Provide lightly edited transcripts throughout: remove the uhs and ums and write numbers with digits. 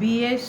BS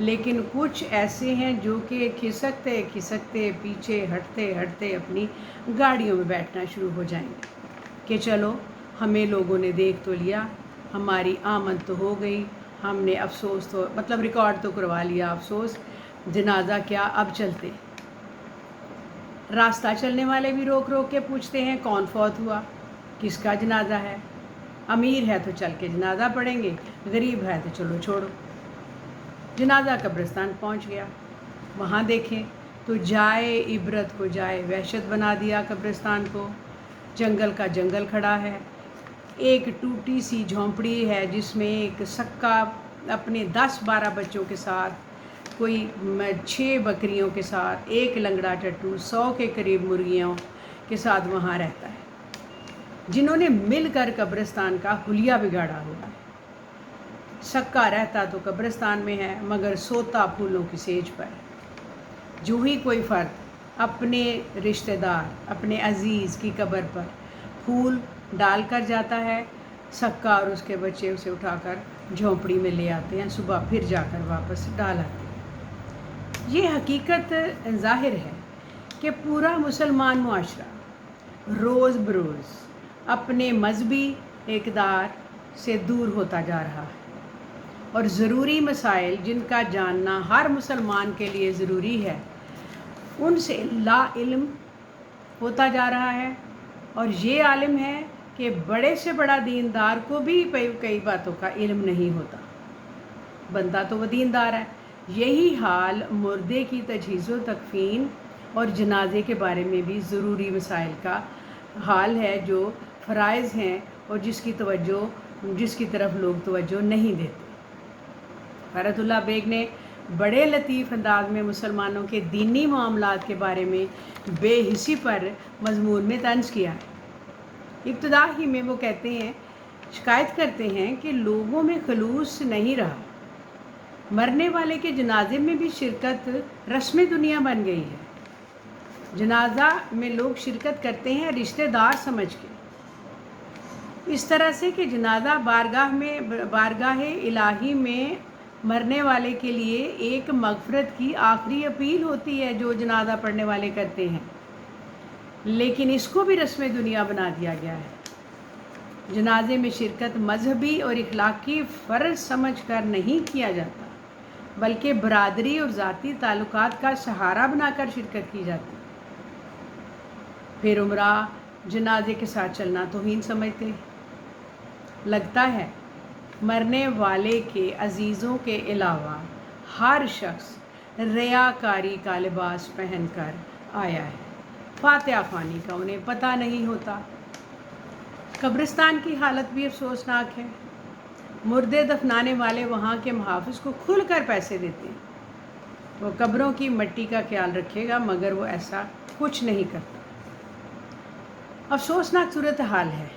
لیکن کچھ ایسے ہیں جو کہ کھسکتے کھسکتے پیچھے ہٹتے ہٹتے اپنی گاڑیوں میں بیٹھنا شروع ہو جائیں گے کہ چلو ہمیں لوگوں نے دیکھ تو لیا، ہماری آمد تو ہو گئی، ہم نے افسوس تو مطلب ریکارڈ تو کروا لیا، افسوس جنازہ کیا، اب چلتے۔ راستہ چلنے والے بھی روک روک کے پوچھتے ہیں کون فوت ہوا، کس کا جنازہ ہے، امیر ہے تو چل کے جنازہ پڑھیں گے، غریب ہے تو چلو چھوڑو۔ جنازہ قبرستان پہنچ گیا، وہاں دیکھیں تو جائے عبرت کو جائے وحشت بنا دیا قبرستان کو۔ جنگل کا جنگل کھڑا ہے، ایک ٹوٹی سی جھونپڑی ہے جس میں ایک سکا اپنے 10-12 بچوں کے ساتھ، کوئی 6 بکریوں کے ساتھ، ایک لنگڑا ٹٹو، 100 کے قریب مرغیوں کے ساتھ وہاں رہتا ہے، جنہوں نے مل کر قبرستان کا حلیہ بگاڑا ہوا ہے۔ سکا رہتا تو قبرستان میں ہے مگر سوتا پھولوں کی سیج پر۔ جو ہی کوئی فرد اپنے رشتہ دار، اپنے عزیز کی قبر پر پھول ڈال کر جاتا ہے، سکا اور اس کے بچے اسے اٹھا کر جھونپڑی میں لے آتے ہیں، صبح پھر جا کر واپس ڈال آتے ہیں۔ یہ حقیقت ظاہر ہے کہ پورا مسلمان معاشرہ روز بروز اپنے مذہبی اقدار سے دور ہوتا جا رہا ہے، اور ضروری مسائل جن کا جاننا ہر مسلمان کے لیے ضروری ہے ان سے لا علم ہوتا جا رہا ہے۔ اور یہ عالم ہے کہ بڑے سے بڑا دیندار کو بھی کئی باتوں کا علم نہیں ہوتا، بندہ تو وہ دیندار ہے۔ یہی حال مردے کی تجہیز و تکفین اور جنازے کے بارے میں بھی ضروری مسائل کا حال ہے، جو فرائض ہیں اور جس کی طرف لوگ توجہ نہیں دیتے۔ فرحت اللہ بیگ نے بڑے لطیف انداز میں مسلمانوں کے دینی معاملات کے بارے میں بے حسی پر مضمون میں طنز کیا ہے۔ ابتدا ہی میں وہ شکایت کرتے ہیں کہ لوگوں میں خلوص نہیں رہا، مرنے والے کے جنازے میں بھی شرکت رسم دنیا بن گئی ہے۔ جنازہ میں لوگ شرکت کرتے ہیں رشتہ دار سمجھ کے، اس طرح سے کہ جنازہ بارگاہ الہی میں مرنے والے کے لیے ایک مغفرت کی آخری اپیل ہوتی ہے جو جنازہ پڑھنے والے کرتے ہیں، لیکن اس کو بھی رسم دنیا بنا دیا گیا ہے۔ جنازے میں شرکت مذہبی اور اخلاقی فرض سمجھ کر نہیں کیا جاتا، بلکہ برادری اور ذاتی تعلقات کا سہارا بنا کر شرکت کی جاتی۔ پھر عمرہ جنازے کے ساتھ چلنا توہین سمجھتے۔ لگتا ہے مرنے والے کے عزیزوں کے علاوہ ہر شخص ریاکاری کا لباس پہن کر آیا ہے، فاتحہ خوانی کا انہیں پتہ نہیں ہوتا۔ قبرستان کی حالت بھی افسوسناک ہے۔ مردے دفنانے والے وہاں کے محافظ کو کھل کر پیسے دیتے ہیں، وہ قبروں کی مٹی کا خیال رکھے گا مگر وہ ایسا کچھ نہیں کرتا۔ افسوسناک صورتحال ہے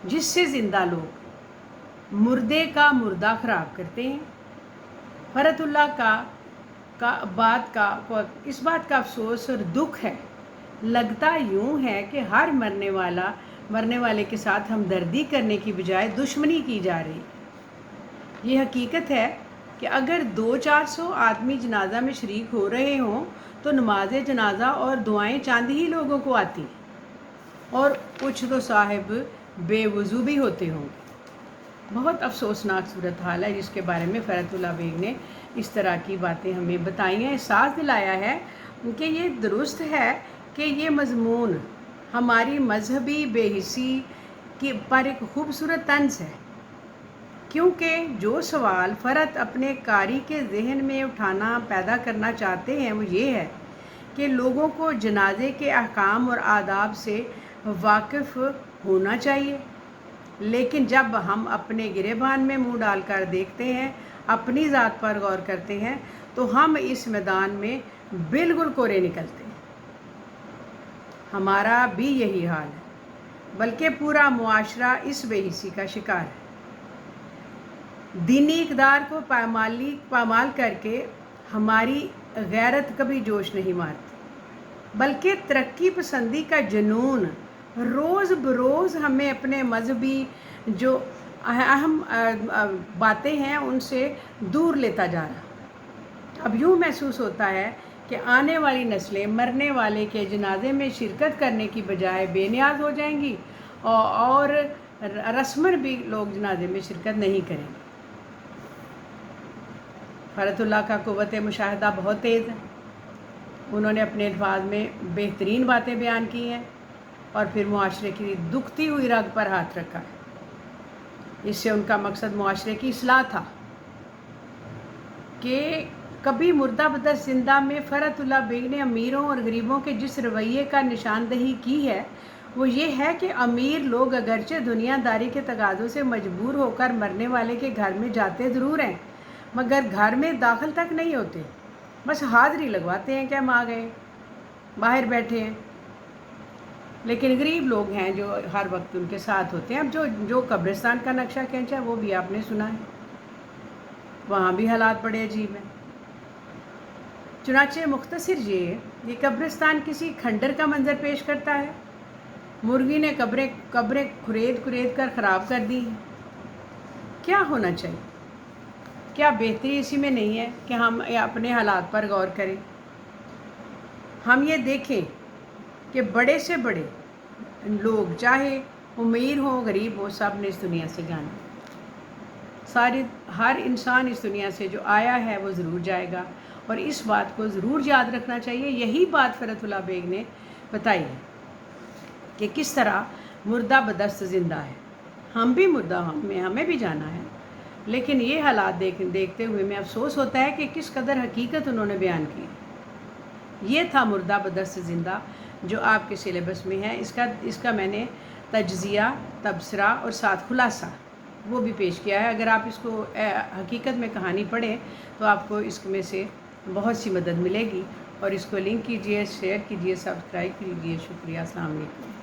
جس سے زندہ لوگ مردے کا مردہ خراب کرتے ہیں۔ فرحت اللہ اس بات کا افسوس اور دکھ ہے۔ لگتا یوں ہے کہ ہر مرنے والے کے ساتھ ہمدردی کرنے کی بجائے دشمنی کی جا رہی ہے۔ یہ حقیقت ہے کہ اگر 200-400 آدمی جنازہ میں شریک ہو رہے ہوں تو نماز جنازہ اور دعائیں چند ہی لوگوں کو آتی، اور کچھ تو صاحب بے وضو بھی ہوتے ہوں گے۔ بہت افسوسناک صورتحال ہے جس کے بارے میں فرحت اللہ بیگ نے اس طرح کی باتیں ہمیں بتائی ہیں، احساس دلایا ہے کہ یہ درست ہے کہ یہ مضمون ہماری مذہبی بے حسی پر ایک خوبصورت طنز ہے، کیونکہ جو سوال فرحت اپنے قاری کے ذہن میں پیدا کرنا چاہتے ہیں وہ یہ ہے کہ لوگوں کو جنازے کے احکام اور آداب سے واقف ہونا چاہیے، لیکن جب ہم اپنے گریبان میں منہ ڈال کر دیکھتے ہیں، اپنی ذات پر غور کرتے ہیں تو ہم اس میدان میں بالکل کورے نکلتے ہیں۔ ہمارا بھی یہی حال ہے، بلکہ پورا معاشرہ اس بے حسی کا شکار ہے۔ دینی اقدار کو پامال کر کے ہماری غیرت کبھی جوش نہیں مارتی، بلکہ ترقی پسندی کا جنون روز بروز ہمیں اپنے مذہبی جو اہم باتیں ہیں ان سے دور لیتا جا رہا۔ اب یوں محسوس ہوتا ہے کہ آنے والی نسلیں مرنے والے کے جنازے میں شرکت کرنے کی بجائے بے نیاز ہو جائیں گی اور رسماً بھی لوگ جنازے میں شرکت نہیں کریں گے۔ فرحت اللہ کا قوت مشاہدہ بہت تیز ہے۔ انہوں نے اپنے الفاظ میں بہترین باتیں بیان کی ہیں اور پھر معاشرے کی دکھتی ہوئی رگ پر ہاتھ رکھا ہے۔ اس سے ان کا مقصد معاشرے کی اصلاح تھا کہ کبھی مردہ بدست زندہ میں فرحت اللہ بیگ نے امیروں اور غریبوں کے جس رویے کا نشاندہی کی ہے وہ یہ ہے کہ امیر لوگ اگرچہ دنیا داری کے تقاضوں سے مجبور ہو کر مرنے والے کے گھر میں جاتے ضرور ہیں مگر گھر میں داخل تک نہیں ہوتے، بس حاضری لگواتے ہیں کہ ہم آ گئے، باہر بیٹھے ہیں۔ لیکن غریب لوگ ہیں جو ہر وقت ان کے ساتھ ہوتے ہیں۔ اب جو قبرستان کا نقشہ کھینچا وہ بھی آپ نے سنا ہے، وہاں بھی حالات بڑے عجیب ہیں۔ چنانچہ مختصر یہ قبرستان کسی کھنڈر کا منظر پیش کرتا ہے۔ مرغی نے قبریں کھرید کر خراب کر دی ہیں۔ کیا ہونا چاہیے؟ کیا بہتری اسی میں نہیں ہے کہ ہم اپنے حالات پر غور کریں؟ ہم یہ دیکھیں کہ بڑے سے بڑے لوگ چاہے امیر ہوں غریب ہوں سب نے اس دنیا سے جانا، ہر انسان اس دنیا سے جو آیا ہے وہ ضرور جائے گا، اور اس بات کو ضرور یاد رکھنا چاہیے۔ یہی بات فرحت اللہ بیگ نے بتائی ہے کہ کس طرح مردہ بدست زندہ ہے۔ ہم بھی مردہ ہمیں بھی جانا ہے، لیکن یہ حالات دیکھتے ہوئے میں افسوس ہوتا ہے کہ کس قدر حقیقت انہوں نے بیان کی۔ یہ تھا مردہ بدست زندہ جو آپ کے سلیبس میں ہے۔ اس کا میں نے تجزیہ، تبصرہ اور ساتھ خلاصہ وہ بھی پیش کیا ہے۔ اگر آپ اس کو حقیقت میں کہانی پڑھیں تو آپ کو اس میں سے بہت سی مدد ملے گی، اور اس کو لنک کیجئے، شیئر کیجئے، سبسکرائب کیجئے۔ شکریہ، السلام علیکم۔